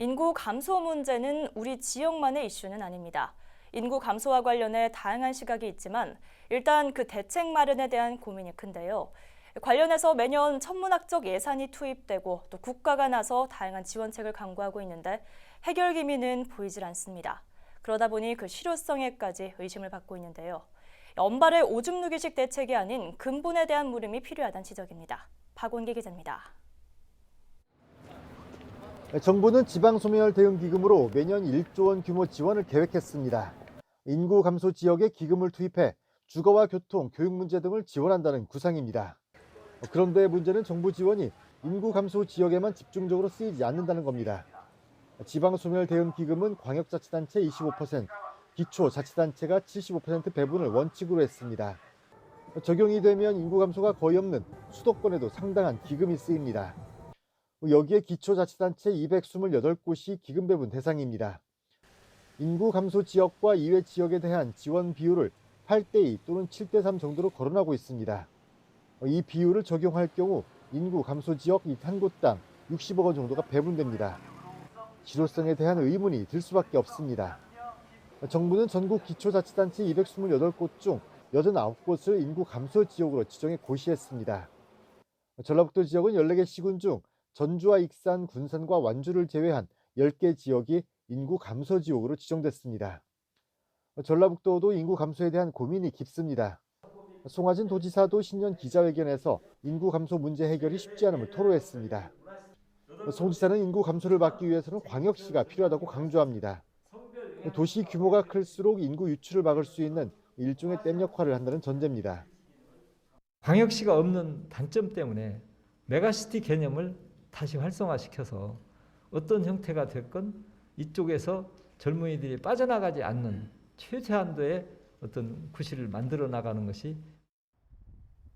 인구 감소 문제는 우리 지역만의 이슈는 아닙니다. 인구 감소와 관련해 다양한 시각이 있지만 일단 그 대책 마련에 대한 고민이 큰데요. 관련해서 매년 천문학적 예산이 투입되고 또 국가가 나서 다양한 지원책을 강구하고 있는데 해결 기미는 보이질 않습니다. 그러다 보니 그 실효성에까지 의심을 받고 있는데요. 언발의 오줌 누기식 대책이 아닌 근본에 대한 물음이 필요하다는 지적입니다. 박원기 기자입니다. 정부는 지방소멸 대응기금으로 매년 1조 원 규모 지원을 계획했습니다. 인구 감소 지역에 기금을 투입해 주거와 교통, 교육 문제 등을 지원한다는 구상입니다. 그런데 문제는 정부 지원이 인구 감소 지역에만 집중적으로 쓰이지 않는다는 겁니다. 지방소멸 대응기금은 광역자치단체 25%, 기초자치단체가 75% 배분을 원칙으로 했습니다. 적용이 되면 인구 감소가 거의 없는 수도권에도 상당한 기금이 쓰입니다. 여기에 기초자치단체 228곳이 기금 배분 대상입니다. 인구 감소 지역과 이외 지역에 대한 지원 비율을 8대2 또는 7대3 정도로 거론하고 있습니다. 이 비율을 적용할 경우 인구 감소 지역 한 곳당 60억 원 정도가 배분됩니다. 실효성에 대한 의문이 들 수밖에 없습니다. 정부는 전국 기초자치단체 228곳 중 89곳을 인구 감소 지역으로 지정해 고시했습니다. 전라북도 지역은 14개 시군 중 전주와 익산, 군산과 완주를 제외한 10개 지역이 인구 감소 지역으로 지정됐습니다. 전라북도도 인구 감소에 대한 고민이 깊습니다. 송하진 도지사도 신년 기자회견에서 인구 감소 문제 해결이 쉽지 않음을 토로했습니다. 송 지사는 인구 감소를 막기 위해서는 광역시가 필요하다고 강조합니다. 도시 규모가 클수록 인구 유출을 막을 수 있는 일종의 댐 역할을 한다는 전제입니다. 광역시가 없는 단점 때문에 메가시티 개념을 다시 활성화시켜서 어떤 형태가 됐건 이쪽에서 젊은이들이 빠져나가지 않는 최소한도의 어떤 구실을 만들어 나가는 것이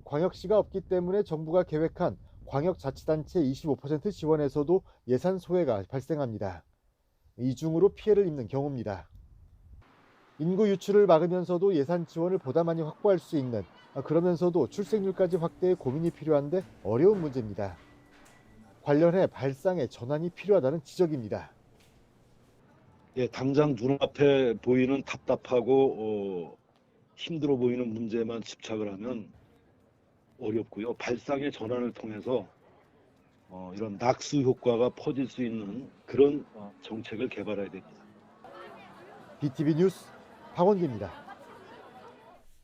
광역시가 없기 때문에 정부가 계획한 광역자치단체 25% 지원에서도 예산 소외가 발생합니다. 이중으로 피해를 입는 경우입니다. 인구 유출을 막으면서도 예산 지원을 보다 많이 확보할 수 있는, 그러면서도 출생률까지 확대에 고민이 필요한데 어려운 문제입니다. 관련해 발상의 전환이 필요하다는 지적입니다. 당장 눈앞에 보이는 답답하고 힘들어 보이는 문제만 집착을 하면 어렵고요. 발상의 전환을 통해서 이런 낙수 효과가 퍼질 수 있는 그런 정책을 개발해야 됩니다. BTV 뉴스 박원기입니다.